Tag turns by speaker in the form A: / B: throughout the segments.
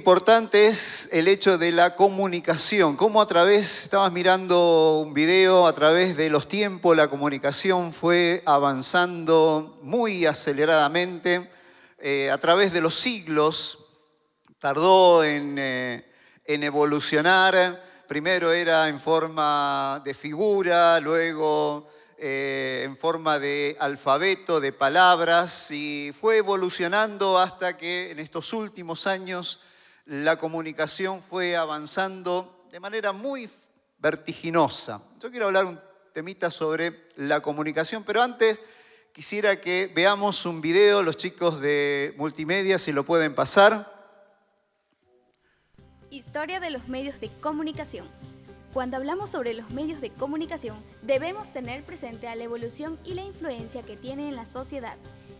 A: importante es el hecho de la comunicación. Cómo estabas mirando un video, a través de los tiempos, la comunicación fue avanzando muy aceleradamente. A través de los siglos, tardó en evolucionar. Primero era en forma de figura, luego en forma de alfabeto, de palabras, y fue evolucionando hasta que en estos últimos años la comunicación fue avanzando de manera muy vertiginosa. Yo quiero hablar un temita sobre la comunicación, pero antes quisiera que veamos un video, los chicos de multimedia, si lo pueden pasar.
B: Historia de los medios de comunicación. Cuando hablamos sobre los medios de comunicación, debemos tener presente a la evolución y la influencia que tiene en la sociedad.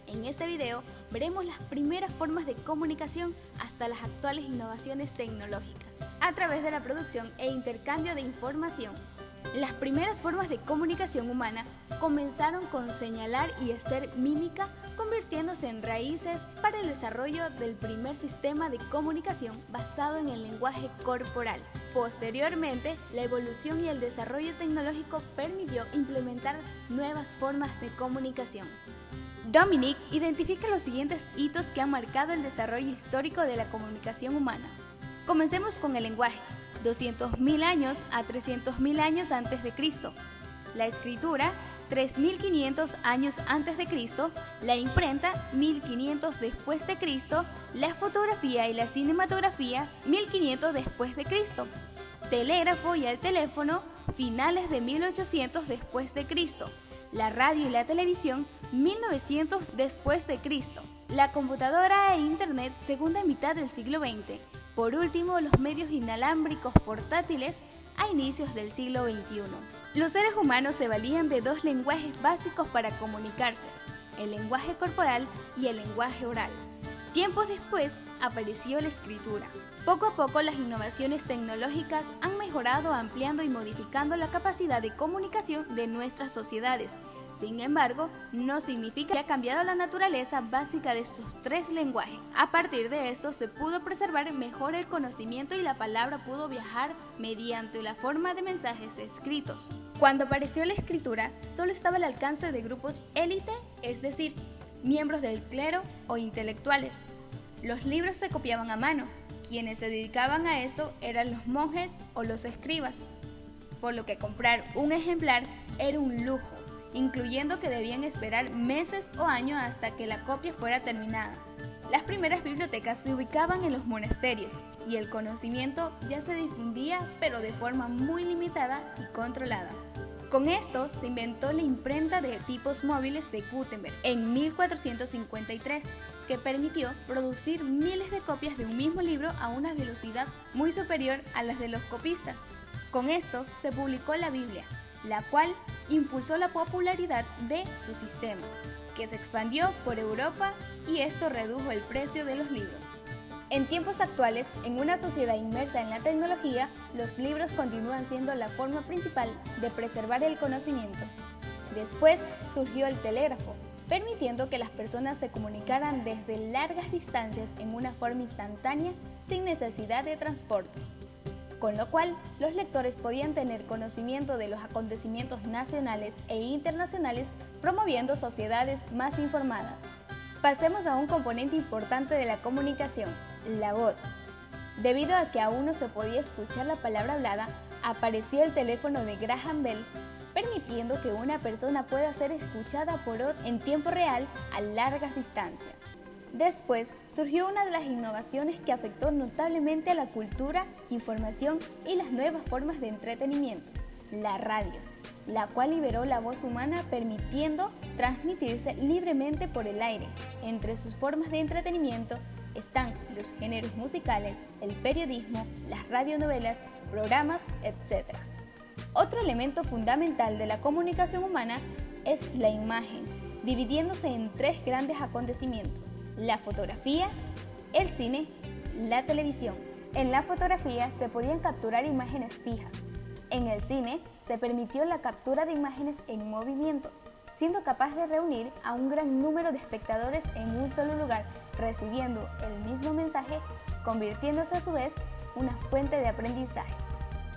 B: En este video veremos las primeras formas de comunicación hasta las actuales innovaciones tecnológicas, a través de la producción e intercambio de información. Las primeras formas de comunicación humana comenzaron con señalar y hacer mímica, convirtiéndose en raíces para el desarrollo del primer sistema de comunicación basado en el lenguaje corporal. Posteriormente, la evolución y el desarrollo tecnológico permitió implementar nuevas formas de comunicación. Dominic identifica los siguientes hitos que han marcado el desarrollo histórico de la comunicación humana. Comencemos con el lenguaje. 200.000 años a 300.000 años antes de Cristo. La escritura, 3.500 años antes de Cristo. La imprenta, 1.500 después de Cristo. La fotografía y la cinematografía, 1.500 después de Cristo. Telégrafo y el teléfono, finales de 1800 después de Cristo. La radio y la televisión, 1900 después de Cristo. La computadora e internet, segunda mitad del siglo XX. Por último, los medios inalámbricos portátiles a inicios del siglo XXI. Los seres humanos se valían de dos lenguajes básicos para comunicarse, el lenguaje corporal y el lenguaje oral. Tiempos después apareció la escritura. Poco a poco las innovaciones tecnológicas han mejorado, ampliando y modificando la capacidad de comunicación de nuestras sociedades. Sin embargo, no significa que haya cambiado la naturaleza básica de estos tres lenguajes. A partir de esto se pudo preservar mejor el conocimiento y la palabra pudo viajar mediante la forma de mensajes escritos. Cuando apareció la escritura, solo estaba al alcance de grupos élite, es decir, miembros del clero o intelectuales. Los libros se copiaban a mano. Quienes se dedicaban a esto eran los monjes o los escribas, por lo que comprar un ejemplar era un lujo, incluyendo que debían esperar meses o años hasta que la copia fuera terminada. Las primeras bibliotecas se ubicaban en los monasterios y el conocimiento ya se difundía, pero de forma muy limitada y controlada. Con esto se inventó la imprenta de tipos móviles de Gutenberg en 1453, que permitió producir miles de copias de un mismo libro a una velocidad muy superior a las de los copistas. Con esto se publicó la Biblia, la cual impulsó la popularidad de su sistema, que se expandió por Europa y esto redujo el precio de los libros. En tiempos actuales, en una sociedad inmersa en la tecnología, los libros continúan siendo la forma principal de preservar el conocimiento. Después surgió el telégrafo, permitiendo que las personas se comunicaran desde largas distancias en una forma instantánea sin necesidad de transporte, con lo cual los lectores podían tener conocimiento de los acontecimientos nacionales e internacionales, promoviendo sociedades más informadas. Pasemos a un componente importante de la comunicación, la voz. Debido a que aún no se podía escuchar la palabra hablada, apareció el teléfono de Graham Bell, permitiendo que una persona pueda ser escuchada por otro en tiempo real a largas distancias. Después surgió una de las innovaciones que afectó notablemente a la cultura, información y las nuevas formas de entretenimiento, la radio, la cual liberó la voz humana permitiendo transmitirse libremente por el aire. Entre sus formas de entretenimiento están los géneros musicales, el periodismo, las radionovelas, programas, etc. Otro elemento fundamental de la comunicación humana es la imagen, dividiéndose en tres grandes acontecimientos: la fotografía, el cine, la televisión. En la fotografía se podían capturar imágenes fijas. En el cine se permitió la captura de imágenes en movimiento, siendo capaz de reunir a un gran número de espectadores en un solo lugar, recibiendo el mismo mensaje convirtiéndose a su vez una fuente de aprendizaje.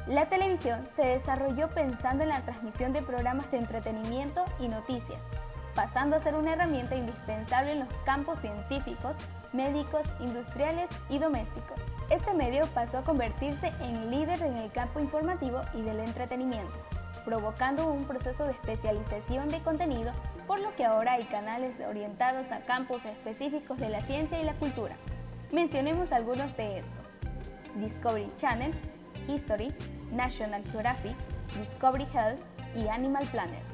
B: La televisión se desarrolló pensando en la transmisión de programas de entretenimiento y noticias, pasando a ser una herramienta indispensable en los campos científicos, médicos, industriales y domésticos. Este medio pasó a convertirse en líder en el campo informativo y del entretenimiento, provocando un proceso de especialización de contenido, por lo que ahora hay canales orientados a campos específicos de la ciencia y la cultura. Mencionemos algunos de estos: Discovery Channel, History, National Geographic, Discovery Health y Animal Planet.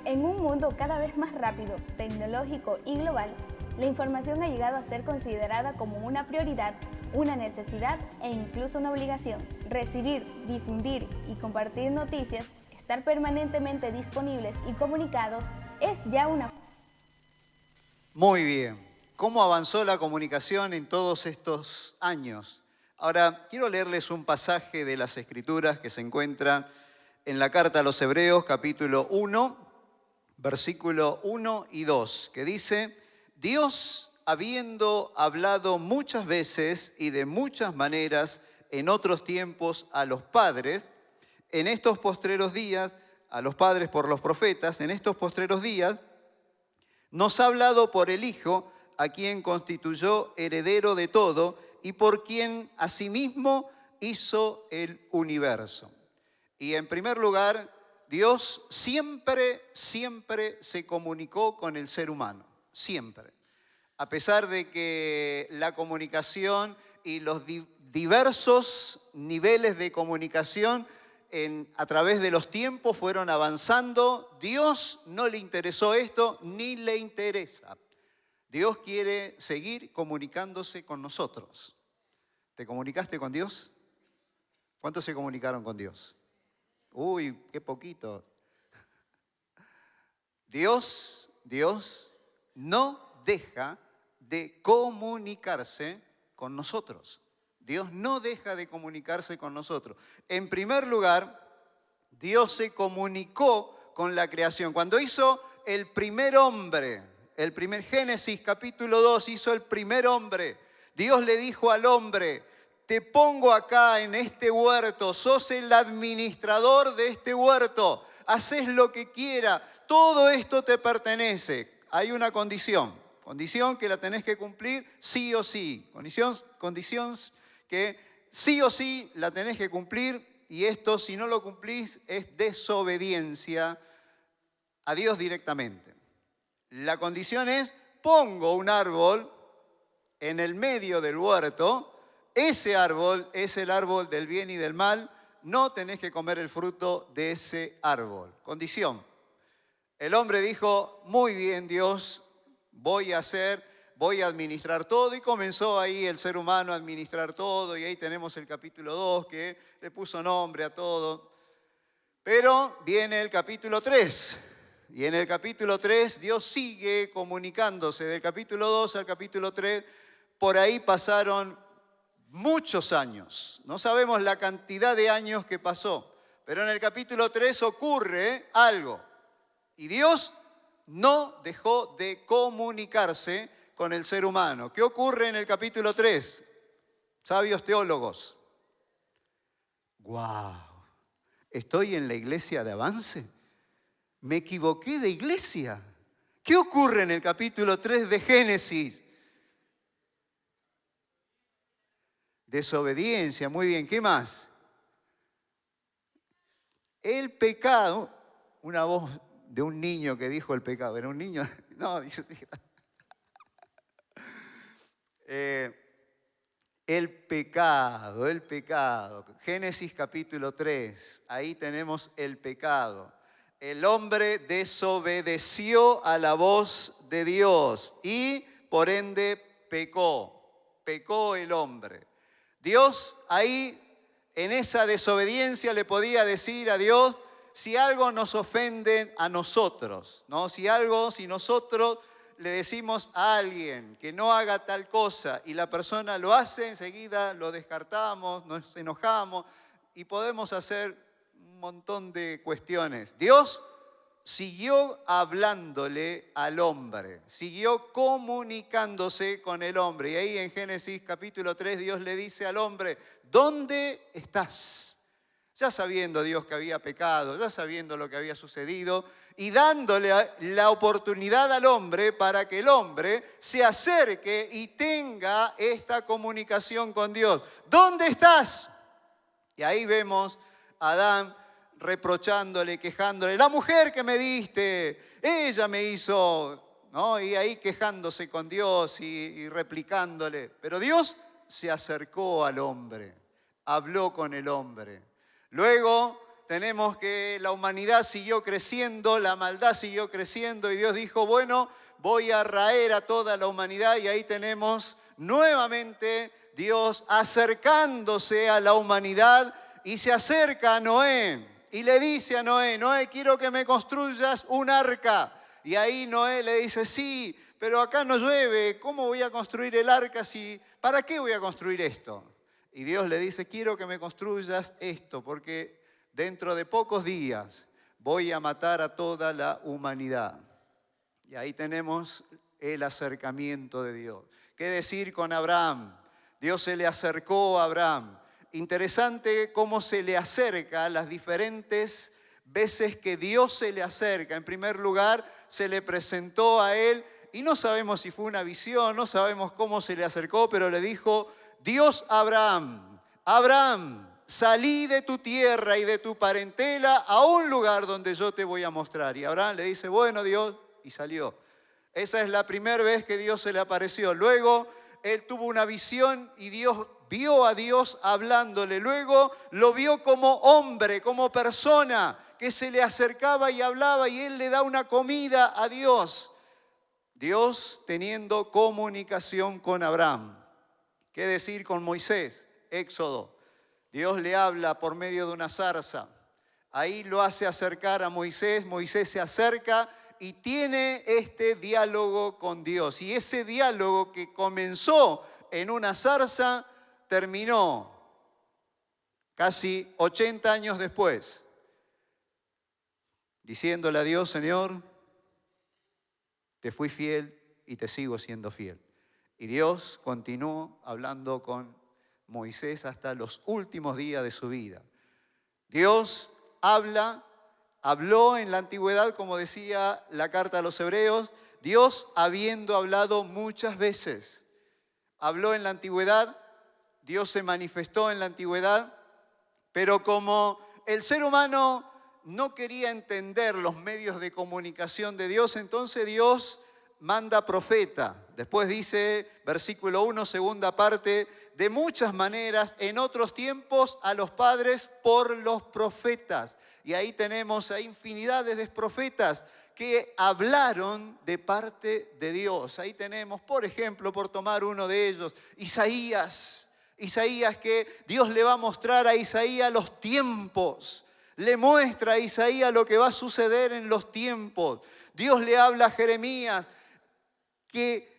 B: En un mundo cada vez más rápido, tecnológico y global, la información ha llegado a ser considerada como una prioridad, una necesidad e incluso una obligación. Recibir, difundir y compartir noticias, estar permanentemente disponibles y comunicados es ya una...
A: Muy bien. ¿Cómo avanzó la comunicación en todos estos años? Ahora, quiero leerles un pasaje de las Escrituras que se encuentra en la carta a los Hebreos, capítulo 1, versículo 1 y 2, que dice: Dios, habiendo hablado muchas veces y de muchas maneras en otros tiempos a los padres, en estos postreros días, a los padres por los profetas, en estos postreros días, nos ha hablado por el Hijo, a quien constituyó heredero de todo y por quien asimismo hizo el universo. Y en primer lugar, Dios siempre se comunicó con el ser humano, siempre. A pesar de que la comunicación y los diversos niveles de comunicación a través de los tiempos fueron avanzando, Dios no le interesó esto ni le interesa. Dios quiere seguir comunicándose con nosotros. ¿Te comunicaste con Dios? ¿Cuántos se comunicaron con Dios? Uy, qué poquito. Dios no deja de comunicarse con nosotros. Dios no deja de comunicarse con nosotros. En primer lugar, Dios se comunicó con la creación. Cuando hizo el primer hombre, el primer Génesis capítulo 2, hizo el primer hombre. Dios le dijo al hombre: te pongo acá en este huerto, sos el administrador de este huerto, haces lo que quieras, todo esto te pertenece. Hay una condición que la tenés que cumplir sí o sí, condición que sí o sí la tenés que cumplir, y esto, si no lo cumplís, es desobediencia a Dios directamente. La condición es: pongo un árbol en el medio del huerto, ese árbol es el árbol del bien y del mal, no tenés que comer el fruto de ese árbol. Condición. El hombre dijo: muy bien, Dios, voy a administrar todo, y comenzó ahí el ser humano a administrar todo, y ahí tenemos el capítulo 2 que le puso nombre a todo. Pero viene el capítulo 3. Y en el capítulo 3 Dios sigue comunicándose. Del capítulo 2 al capítulo 3, por ahí pasaron muchos años. No sabemos la cantidad de años que pasó, pero en el capítulo 3 ocurre algo. Y Dios no dejó de comunicarse con el ser humano. ¿Qué ocurre en el capítulo 3? Sabios teólogos. ¡Guau! ¿Estoy en la iglesia de Avance? Me equivoqué de iglesia. ¿Qué ocurre en el capítulo 3 de Génesis? Desobediencia, muy bien. ¿Qué más? El pecado, una voz de un niño que dijo el pecado. ¿Era un niño? No, dice... El pecado. Génesis capítulo 3, ahí tenemos el pecado. El hombre desobedeció a la voz de Dios y por ende pecó el hombre. Dios ahí, en esa desobediencia, le podía decir a Dios: si algo nos ofende a nosotros, ¿no? Si nosotros le decimos a alguien que no haga tal cosa y la persona lo hace, enseguida lo descartamos, nos enojamos y podemos hacer un montón de cuestiones. Dios siguió hablándole al hombre, siguió comunicándose con el hombre. Y ahí en Génesis capítulo 3 Dios le dice al hombre, ¿dónde estás? Ya sabiendo Dios que había pecado, ya sabiendo lo que había sucedido y dándole la oportunidad al hombre para que el hombre se acerque y tenga esta comunicación con Dios. ¿Dónde estás? Y ahí vemos a Adán reprochándole, quejándole, la mujer que me diste, ella me hizo, ¿no? Y ahí quejándose con Dios y replicándole. Pero Dios se acercó al hombre, habló con el hombre. Luego tenemos que la humanidad siguió creciendo, la maldad siguió creciendo y Dios dijo, bueno, voy a raer a toda la humanidad y ahí tenemos nuevamente Dios acercándose a la humanidad y se acerca a Noé y le dice a Noé, Noé, quiero que me construyas un arca. Y ahí Noé le dice, sí, pero acá no llueve, ¿cómo voy a construir el arca si, para qué voy a construir esto? Y Dios le dice, quiero que me construyas esto, porque dentro de pocos días voy a matar a toda la humanidad. Y ahí tenemos el acercamiento de Dios. ¿Qué decir con Abraham? Dios se le acercó a Abraham. Interesante cómo se le acerca las diferentes veces que Dios se le acerca. En primer lugar, se le presentó a él, y no sabemos si fue una visión, no sabemos cómo se le acercó, pero le dijo, Dios a Abraham, Abraham, salí de tu tierra y de tu parentela a un lugar donde yo te voy a mostrar. Y Abraham le dice, bueno Dios, y salió. Esa es la primera vez que Dios se le apareció. Luego él tuvo una visión y Dios vio a Dios hablándole. Luego lo vio como hombre, como persona, que se le acercaba y hablaba y él le da una comida a Dios. Dios teniendo comunicación con Abraham. ¿Qué decir con Moisés? Éxodo. Dios le habla por medio de una zarza. Ahí lo hace acercar a Moisés. Moisés se acerca y tiene este diálogo con Dios. Y ese diálogo que comenzó en una zarza terminó casi 80 años después, diciéndole a Dios, Señor, te fui fiel y te sigo siendo fiel. Y Dios continuó hablando con Moisés hasta los últimos días de su vida. Dios habló en la antigüedad, como decía la carta a los Hebreos, Dios habiendo hablado muchas veces. Habló en la antigüedad, Dios se manifestó en la antigüedad, pero como el ser humano no quería entender los medios de comunicación de Dios, entonces Dios manda profeta. Después dice, versículo 1, segunda parte, de muchas maneras, en otros tiempos a los padres por los profetas. Y ahí tenemos a infinidades de profetas que hablaron de parte de Dios. Ahí tenemos, por ejemplo, por tomar uno de ellos, Isaías. Isaías, que Dios le va a mostrar a Isaías los tiempos. Le muestra a Isaías lo que va a suceder en los tiempos. Dios le habla a Jeremías que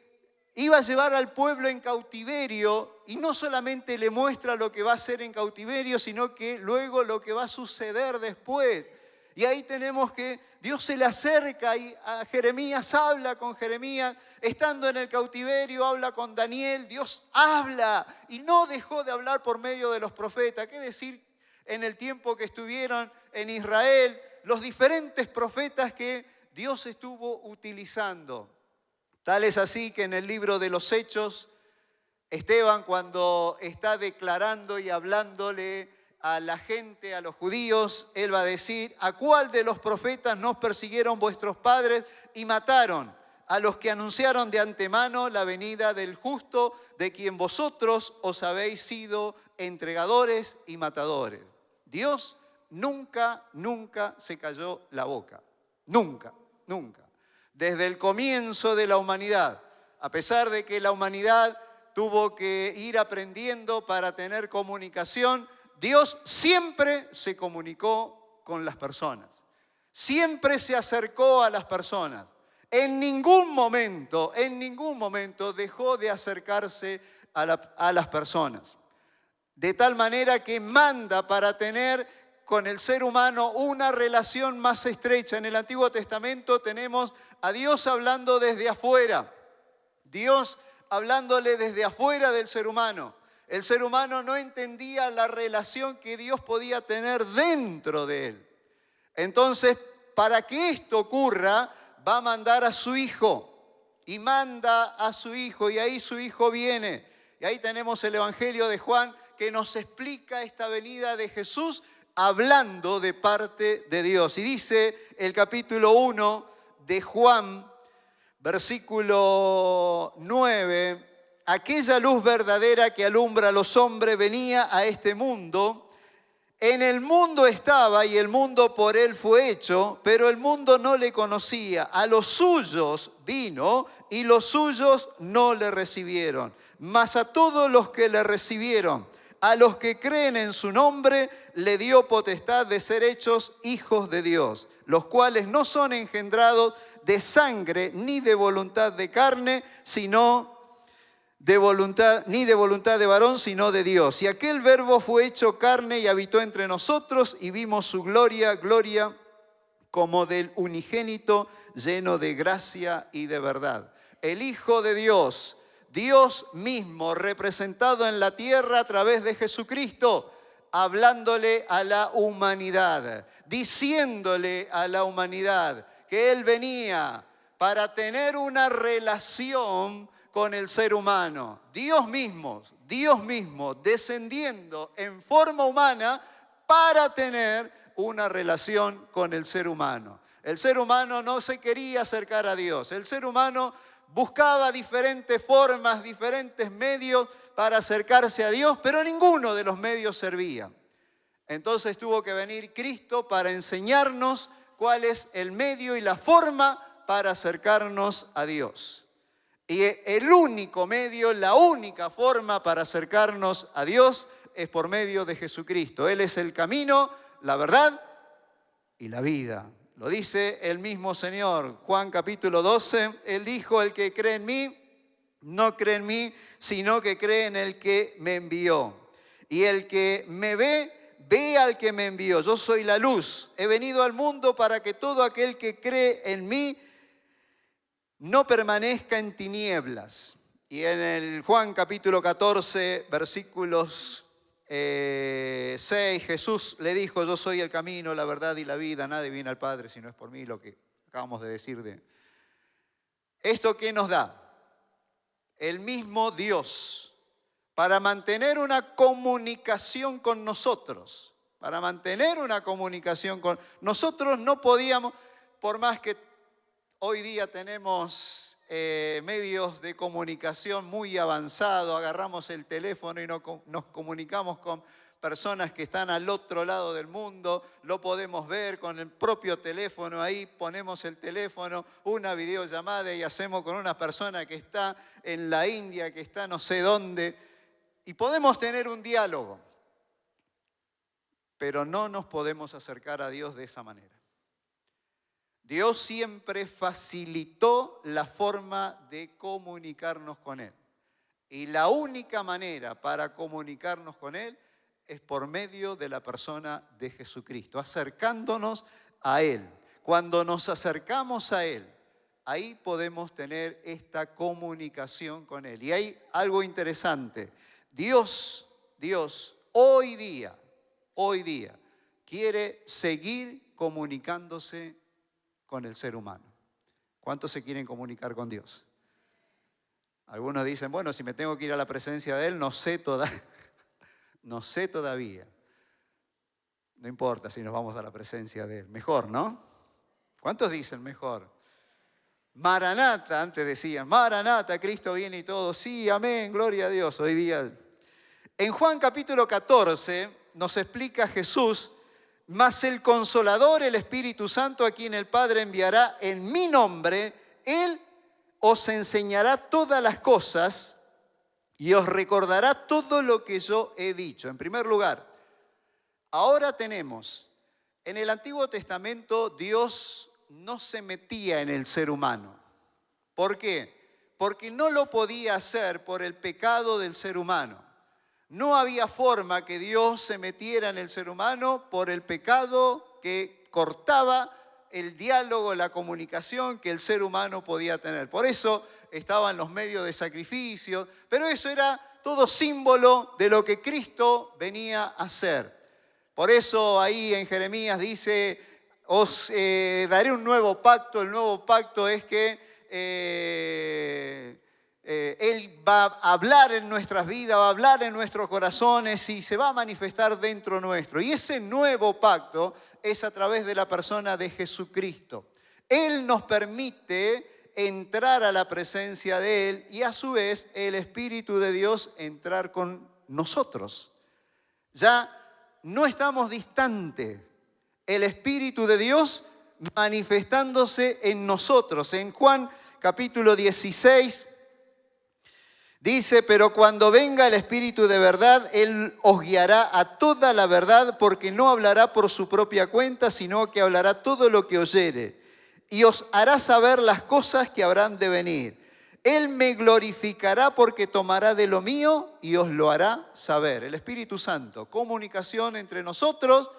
A: iba a llevar al pueblo en cautiverio y no solamente le muestra lo que va a hacer en cautiverio, sino que luego lo que va a suceder después. Y ahí tenemos que Dios se le acerca y a Jeremías, habla con Jeremías, estando en el cautiverio, habla con Daniel, Dios habla y no dejó de hablar por medio de los profetas. ¿Qué decir en el tiempo que estuvieron en Israel, los diferentes profetas que Dios estuvo utilizando? Tal es así que en el libro de los Hechos, Esteban, cuando está declarando y hablándole a la gente, a los judíos, él va a decir, ¿a cuál de los profetas nos persiguieron vuestros padres y mataron? A los que anunciaron de antemano la venida del justo, de quien vosotros os habéis sido entregadores y matadores. Dios nunca se cayó la boca. Nunca. Desde el comienzo de la humanidad, a pesar de que la humanidad tuvo que ir aprendiendo para tener comunicación, Dios siempre se comunicó con las personas. Siempre se acercó a las personas. En ningún momento dejó de acercarse a las personas. De tal manera que manda para tener con el ser humano una relación más estrecha. En el Antiguo Testamento tenemos a Dios hablando desde afuera, Dios hablándole desde afuera del ser humano. El ser humano no entendía la relación que Dios podía tener dentro de él. Entonces, para que esto ocurra, va a mandar a su Hijo. Y manda a su Hijo, y ahí su Hijo viene. Y ahí tenemos el Evangelio de Juan, que nos explica esta venida de Jesús hablando de parte de Dios. Y dice el capítulo 1 de Juan, versículo 9, aquella luz verdadera que alumbra a los hombres venía a este mundo. En el mundo estaba y el mundo por él fue hecho, pero el mundo no le conocía. A los suyos vino y los suyos no le recibieron. Mas a todos los que le recibieron, a los que creen en su nombre, le dio potestad de ser hechos hijos de Dios, los cuales no son engendrados de sangre ni de voluntad de carne, sino ni de voluntad de varón, sino de Dios. Y aquel verbo fue hecho carne y habitó entre nosotros, y vimos su gloria, gloria como del unigénito, lleno de gracia y de verdad. El Hijo de Dios, Dios mismo representado en la tierra a través de Jesucristo, hablándole a la humanidad, diciéndole a la humanidad que Él venía para tener una relación con el ser humano. Dios mismo descendiendo en forma humana para tener una relación con el ser humano. El ser humano no se quería acercar a Dios. El ser humano buscaba diferentes formas, diferentes medios para acercarse a Dios, pero ninguno de los medios servía. Entonces tuvo que venir Cristo para enseñarnos cuál es el medio y la forma para acercarnos a Dios. Y el único medio, la única forma para acercarnos a Dios es por medio de Jesucristo. Él es el camino, la verdad y la vida. Lo dice el mismo Señor. Juan capítulo 12, Él dijo, el que cree en mí, no cree en mí, sino que cree en el que me envió. Y el que me ve, ve al que me envió. Yo soy la luz. He venido al mundo para que todo aquel que cree en mí no permanezca en tinieblas. Y en el Juan capítulo 14, versículos 6, Jesús le dijo, yo soy el camino, la verdad y la vida, nadie viene al Padre si no es por mí, lo que acabamos de decir de ¿esto qué nos da? El mismo Dios, para mantener una comunicación con nosotros, para mantener una comunicación con nosotros no podíamos, por más que hoy día tenemos medios de comunicación muy avanzados, agarramos el teléfono y nos comunicamos con personas que están al otro lado del mundo, lo podemos ver con el propio teléfono, ahí ponemos el teléfono, una videollamada y hacemos con una persona que está en la India, que está no sé dónde, y podemos tener un diálogo, pero no nos podemos acercar a Dios de esa manera. Dios siempre facilitó la forma de comunicarnos con Él. Y la única manera para comunicarnos con Él es por medio de la persona de Jesucristo, acercándonos a Él. Cuando nos acercamos a Él, ahí podemos tener esta comunicación con Él. Y hay algo interesante. Dios, hoy día, quiere seguir comunicándose con el ser humano. ¿Cuántos se quieren comunicar con Dios? Algunos dicen, bueno, si me tengo que ir a la presencia de Él, no sé todavía. No importa si nos vamos a la presencia de Él. Mejor, ¿no? ¿Cuántos dicen mejor? Maranata, antes decían, Maranata, Cristo viene y todo. Sí, amén, gloria a Dios. Hoy día. En Juan capítulo 14 nos explica Jesús, mas el Consolador, el Espíritu Santo, a quien el Padre enviará en mi nombre, Él os enseñará todas las cosas y os recordará todo lo que yo he dicho. En primer lugar, ahora tenemos, en el Antiguo Testamento Dios no se metía en el ser humano. ¿Por qué? Porque no lo podía hacer por el pecado del ser humano. No había forma que Dios se metiera en el ser humano por el pecado que cortaba el diálogo, la comunicación que el ser humano podía tener. Por eso estaban los medios de sacrificio, pero eso era todo símbolo de lo que Cristo venía a hacer. Por eso ahí en Jeremías dice, os daré un nuevo pacto. El nuevo pacto es que Él va a hablar en nuestras vidas, va a hablar en nuestros corazones y se va a manifestar dentro nuestro. Y ese nuevo pacto es a través de la persona de Jesucristo. Él nos permite entrar a la presencia de Él y a su vez el Espíritu de Dios entrar con nosotros. Ya no estamos distantes. El Espíritu de Dios manifestándose en nosotros. En Juan capítulo 16 dice, pero cuando venga el Espíritu de verdad, Él os guiará a toda la verdad, porque no hablará por su propia cuenta, sino que hablará todo lo que oyere, y os hará saber las cosas que habrán de venir. Él me glorificará porque tomará de lo mío y os lo hará saber. El Espíritu Santo, comunicación entre nosotros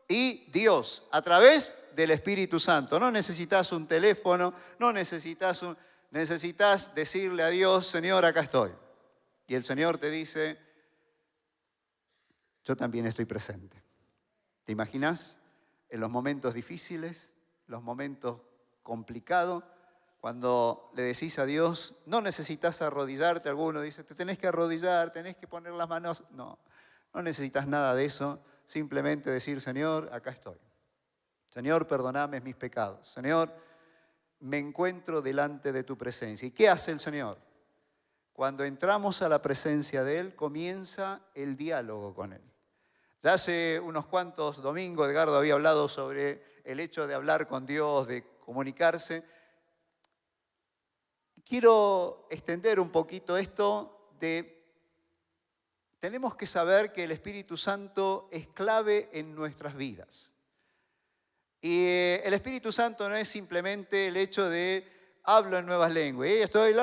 A: y Dios a través del Espíritu Santo. No necesitas un teléfono, no necesitas decirle a Dios, Señor, acá estoy. Y el Señor te dice, yo también estoy presente. ¿Te imaginas? En los momentos difíciles, los momentos complicados, cuando le decís a Dios, no necesitas arrodillarte. Alguno dice, te tenés que arrodillar, tenés que poner las manos. No, no necesitas nada de eso. Simplemente decir, Señor, acá estoy. Señor, perdoname mis pecados. Señor, me encuentro delante de tu presencia. ¿Y qué hace el Señor? Cuando entramos a la presencia de Él, comienza el diálogo con Él. Ya hace unos cuantos domingos, Edgardo había hablado sobre el hecho de hablar con Dios, de comunicarse. Quiero extender un poquito esto de, tenemos que saber que el Espíritu Santo es clave en nuestras vidas. Y el Espíritu Santo no es simplemente el hecho de hablo en nuevas lenguas. Y estoy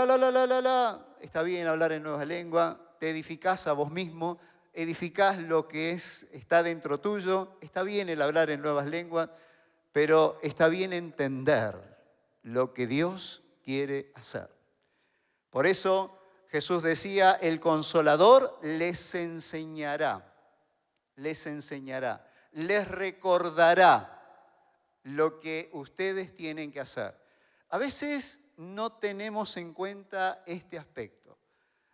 A: Está bien hablar en nuevas lenguas, te edificás a vos mismo, edificás lo que está dentro tuyo. Está bien el hablar en nuevas lenguas, pero está bien entender lo que Dios quiere hacer. Por eso Jesús decía, el Consolador les enseñará, les recordará lo que ustedes tienen que hacer. A veces no tenemos en cuenta este aspecto,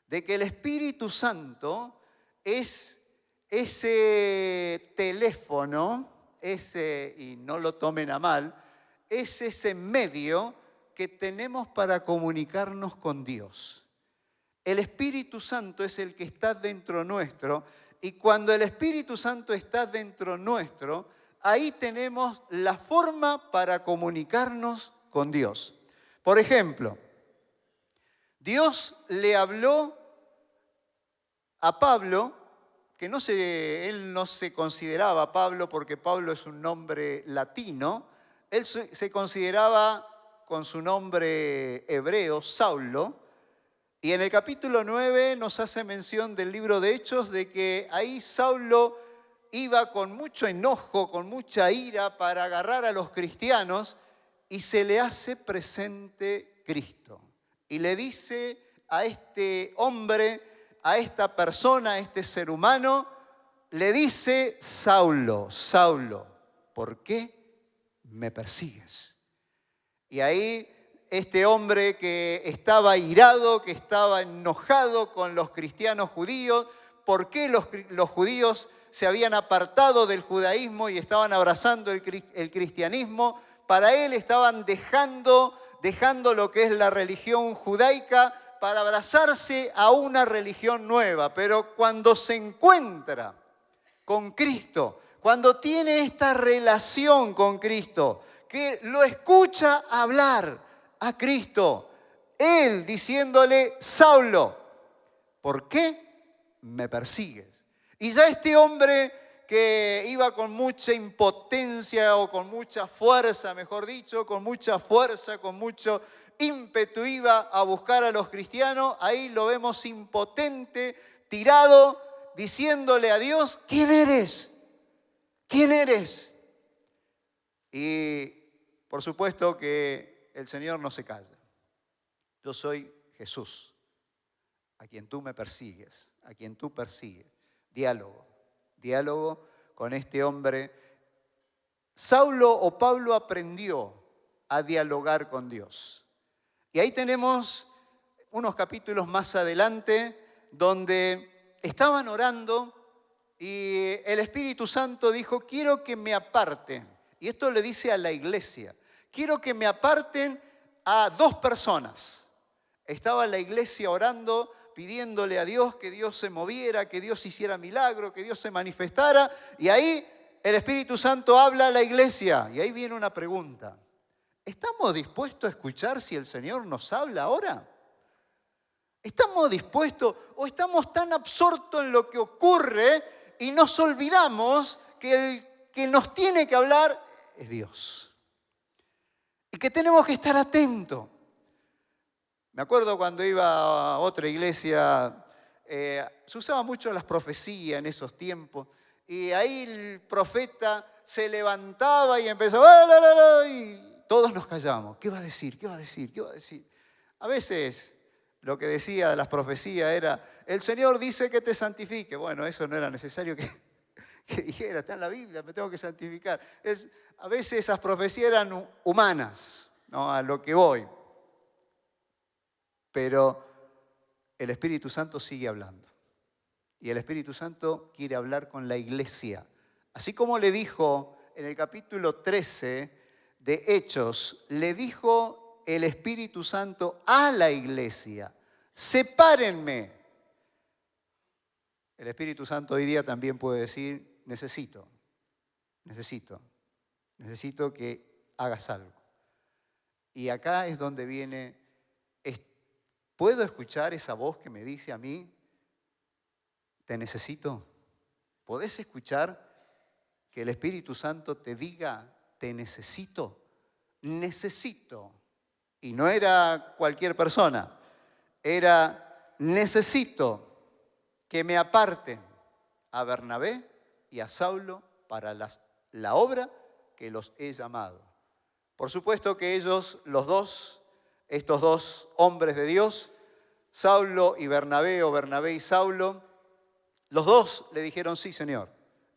A: de que el Espíritu Santo es ese teléfono, y no lo tomen a mal, es ese medio que tenemos para comunicarnos con Dios. El Espíritu Santo es el que está dentro nuestro, y cuando el Espíritu Santo está dentro nuestro, ahí tenemos la forma para comunicarnos con Dios. Por ejemplo, Dios le habló a Pablo, que él no se consideraba Pablo porque Pablo es un nombre latino, él se consideraba con su nombre hebreo, Saulo, y en el capítulo 9 nos hace mención del libro de Hechos de que ahí Saulo iba con mucho enojo, con mucha ira para agarrar a los cristianos y se le hace presente Cristo. Y le dice a este hombre, a esta persona, a este ser humano, le dice, Saulo, Saulo, ¿por qué me persigues? Y ahí este hombre que estaba irado, que estaba enojado con los cristianos judíos, ¿por qué los judíos se habían apartado del judaísmo y estaban abrazando el cristianismo? Para él estaban dejando lo que es la religión judaica para abrazarse a una religión nueva. Pero cuando se encuentra con Cristo, cuando tiene esta relación con Cristo, que lo escucha hablar a Cristo, él diciéndole, Saulo, ¿por qué me persigues? Y ya este hombre que iba con mucha impotencia o con mucha fuerza, mejor dicho, con mucha fuerza, con mucho ímpetu iba a buscar a los cristianos, ahí lo vemos impotente, tirado diciéndole a Dios, ¿quién eres? ¿Quién eres? Y por supuesto que el Señor no se calla. Yo soy Jesús, a quien tú me persigues, a quien tú persigues. Diálogo con este hombre. Saulo o Pablo aprendió a dialogar con Dios. Y ahí tenemos unos capítulos más adelante donde estaban orando y el Espíritu Santo dijo, quiero que me aparten. Y esto le dice a la iglesia, quiero que me aparten a 2 personas. Estaba la iglesia orando, pidiéndole a Dios que Dios se moviera, que Dios hiciera milagro, que Dios se manifestara. Y ahí el Espíritu Santo habla a la iglesia. Y ahí viene una pregunta. ¿Estamos dispuestos a escuchar si el Señor nos habla ahora? ¿Estamos dispuestos o estamos tan absortos en lo que ocurre y nos olvidamos que el que nos tiene que hablar es Dios? Y que tenemos que estar atentos. Me acuerdo cuando iba a otra iglesia, se usaba mucho las profecías en esos tiempos, y ahí el profeta se levantaba y empezaba, y todos nos callamos. ¿Qué va a decir? ¿Qué va a decir? ¿Qué va a decir? A veces lo que decía de las profecías era, el Señor dice que te santifique. Bueno, eso no era necesario que dijera, está en la Biblia, me tengo que santificar. A veces esas profecías eran humanas, ¿no? A lo que voy. Pero el Espíritu Santo sigue hablando. Y el Espíritu Santo quiere hablar con la iglesia. Así como le dijo en el capítulo 13 de Hechos, le dijo el Espíritu Santo a la iglesia, sepárenme. El Espíritu Santo hoy día también puede decir, necesito que hagas algo. Y acá es donde viene, ¿puedo escuchar esa voz que me dice a mí, te necesito? ¿Podés escuchar que el Espíritu Santo te diga, te necesito? Necesito. Y no era cualquier persona, era necesito que me aparten a Bernabé y a Saulo para la obra que los he llamado. Por supuesto que ellos, estos 2 hombres de Dios, Saulo y Bernabé o Bernabé y Saulo, los 2 le dijeron, sí, Señor,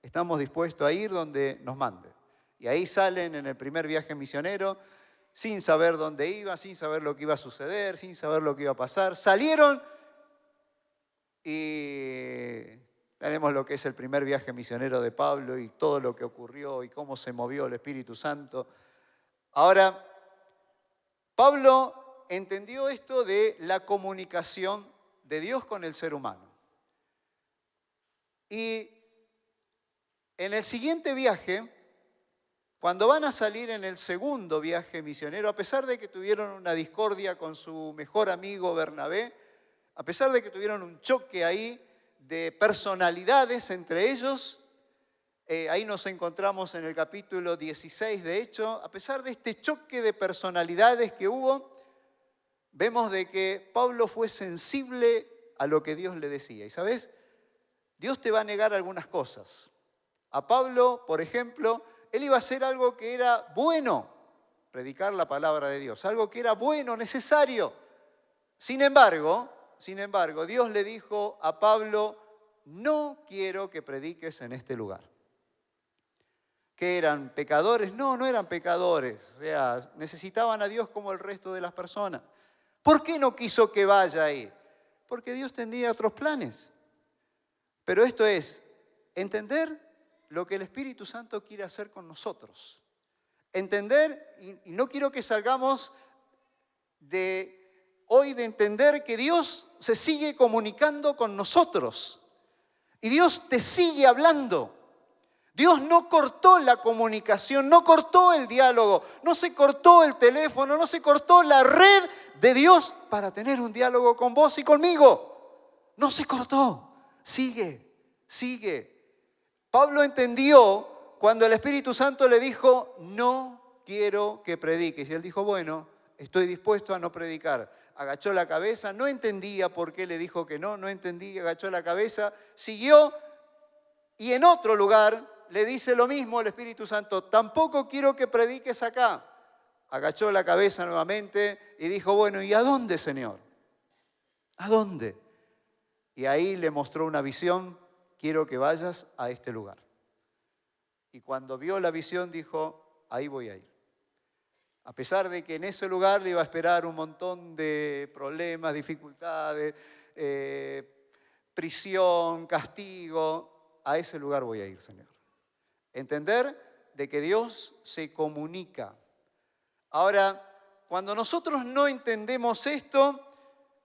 A: estamos dispuestos a ir donde nos mande. Y ahí salen en el primer viaje misionero, sin saber dónde iba, sin saber lo que iba a suceder, sin saber lo que iba a pasar. Salieron y tenemos lo que es el primer viaje misionero de Pablo y todo lo que ocurrió y cómo se movió el Espíritu Santo. Ahora, Pablo entendió esto de la comunicación de Dios con el ser humano. Y en el siguiente viaje, cuando van a salir en el segundo viaje misionero, a pesar de que tuvieron una discordia con su mejor amigo Bernabé, a pesar de que tuvieron un choque ahí de personalidades entre ellos, ahí nos encontramos en el capítulo 16 de Hechos, a pesar de este choque de personalidades que hubo, vemos de que Pablo fue sensible a lo que Dios le decía. Y ¿sabes? Dios te va a negar algunas cosas. A Pablo, por ejemplo, él iba a hacer algo que era bueno, predicar la palabra de Dios, algo que era bueno, necesario. Sin embargo, Dios le dijo a Pablo, no quiero que prediques en este lugar. ¿Qué eran? ¿Pecadores? No, no eran pecadores. O sea, necesitaban a Dios como el resto de las personas. ¿Por qué no quiso que vaya ahí? Porque Dios tenía otros planes. Pero esto es entender lo que el Espíritu Santo quiere hacer con nosotros. Entender, y no quiero que salgamos hoy de entender que Dios se sigue comunicando con nosotros. Y Dios te sigue hablando. Dios no cortó la comunicación, no cortó el diálogo, no se cortó el teléfono, no se cortó la red de Dios para tener un diálogo con vos y conmigo. No se cortó, sigue. Pablo entendió cuando el Espíritu Santo le dijo, no quiero que prediques. Y él dijo, bueno, estoy dispuesto a no predicar. agachó la cabeza, no entendía por qué le dijo que no, no entendía, agachó la cabeza, siguió y en otro lugar le dice lo mismo el Espíritu Santo, tampoco quiero que prediques acá. Agachó la cabeza nuevamente y dijo, bueno, ¿y a dónde, Señor? ¿A dónde? Y ahí le mostró una visión, quiero que vayas a este lugar. Y cuando vio la visión dijo, ahí voy a ir. A pesar de que en ese lugar le iba a esperar un montón de problemas, dificultades, prisión, castigo, a ese lugar voy a ir, Señor. Entender de que Dios se comunica. Ahora, cuando nosotros no entendemos esto,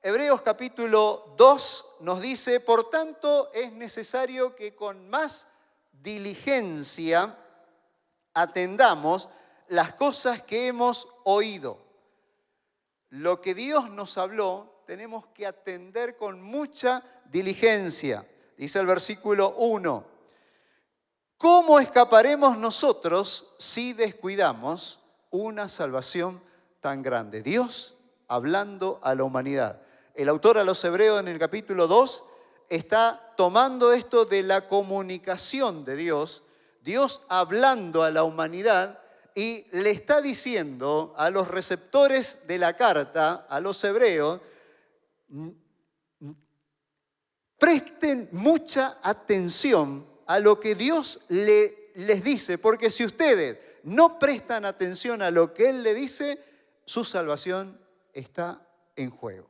A: Hebreos capítulo 2 nos dice, por tanto es necesario que con más diligencia atendamos las cosas que hemos oído. Lo que Dios nos habló, tenemos que atender con mucha diligencia. Dice el versículo 1, ¿cómo escaparemos nosotros si descuidamos una salvación tan grande? Dios hablando a la humanidad. El autor a los Hebreos en el capítulo 2 está tomando esto de la comunicación de Dios, Dios hablando a la humanidad y le está diciendo a los receptores de la carta, a los hebreos, presten mucha atención a lo que Dios les dice, porque si ustedes no prestan atención a lo que Él le dice, su salvación está en juego.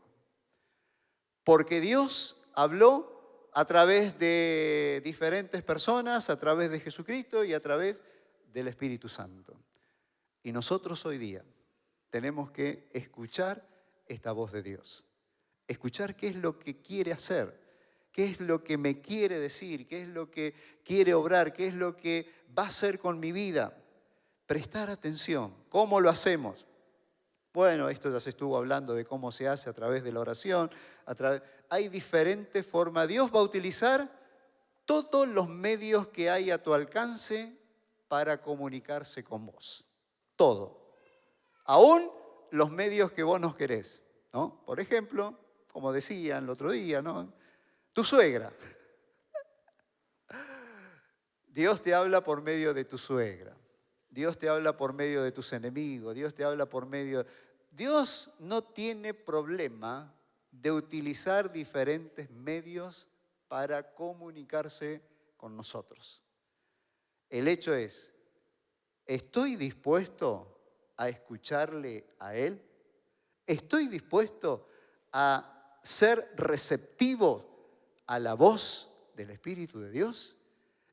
A: Porque Dios habló a través de diferentes personas, a través de Jesucristo y a través del Espíritu Santo. Y nosotros hoy día tenemos que escuchar esta voz de Dios. Escuchar qué es lo que quiere hacer, qué es lo que me quiere decir, qué es lo que quiere obrar, qué es lo que va a hacer con mi vida. Prestar atención. ¿Cómo lo hacemos? Bueno, esto ya se estuvo hablando de cómo se hace a través de la oración. Hay diferentes formas. Dios va a utilizar todos los medios que hay a tu alcance para comunicarse con vos. Todo. Aún los medios que vos no querés, ¿no? Por ejemplo, como decían el otro día, ¿no? Tu suegra. Dios te habla por medio de tu suegra. Dios te habla por medio de tus enemigos. Dios te habla por medio... Dios no tiene problema de utilizar diferentes medios para comunicarse con nosotros. El hecho es, ¿estoy dispuesto a escucharle a Él? ¿Estoy dispuesto a ser receptivo a la voz del Espíritu de Dios?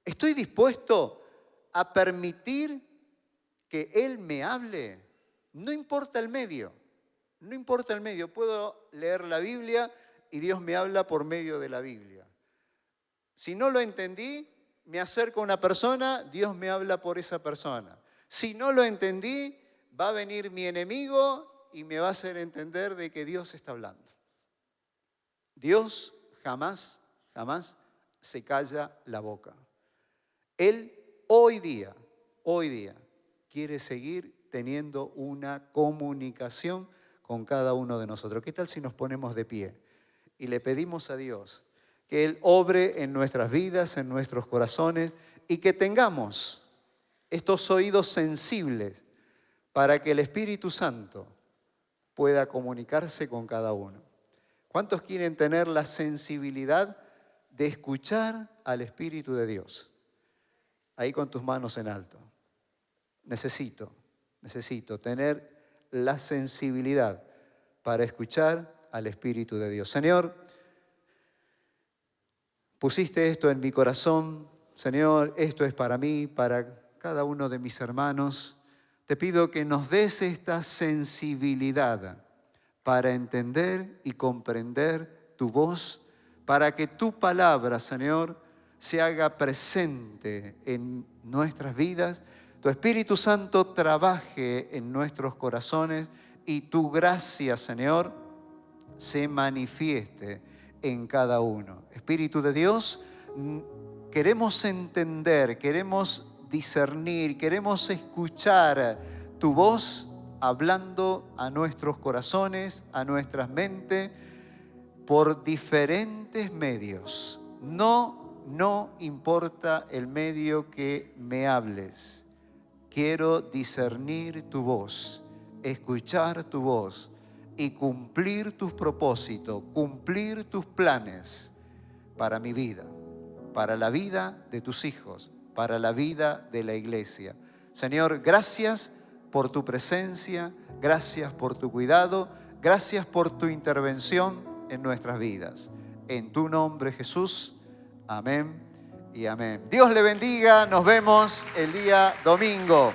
A: ¿Estoy dispuesto a permitir que Él me hable? No importa el medio, no importa el medio. Puedo leer la Biblia y Dios me habla por medio de la Biblia. Si no lo entendí, me acerco a una persona, Dios me habla por esa persona. Si no lo entendí, va a venir mi enemigo y me va a hacer entender de que Dios está hablando. Dios jamás, jamás se calla la boca. Él hoy día quiere seguir teniendo una comunicación con cada uno de nosotros. ¿Qué tal si nos ponemos de pie y le pedimos a Dios que Él obre en nuestras vidas, en nuestros corazones y que tengamos estos oídos sensibles para que el Espíritu Santo pueda comunicarse con cada uno? ¿Cuántos quieren tener la sensibilidad de escuchar al Espíritu de Dios? Ahí con tus manos en alto. Necesito tener la sensibilidad para escuchar al Espíritu de Dios. Señor, pusiste esto en mi corazón. Señor, esto es para mí, para cada uno de mis hermanos. Te pido que nos des esta sensibilidad para entender y comprender tu voz, para que tu palabra, Señor, se haga presente en nuestras vidas. Tu Espíritu Santo trabaje en nuestros corazones y tu gracia, Señor, se manifieste en cada uno. Espíritu de Dios, queremos entender, queremos discernir, queremos escuchar tu voz hablando a nuestros corazones, a nuestras mentes, por diferentes medios. No importa el medio que me hables. Quiero discernir tu voz, escuchar tu voz y cumplir tus propósitos, cumplir tus planes para mi vida, para la vida de tus hijos, para la vida de la iglesia. Señor, gracias por tu presencia, gracias por tu cuidado, gracias por tu intervención en nuestras vidas. En tu nombre, Jesús. Amén y amén. Dios le bendiga. Nos vemos el día domingo.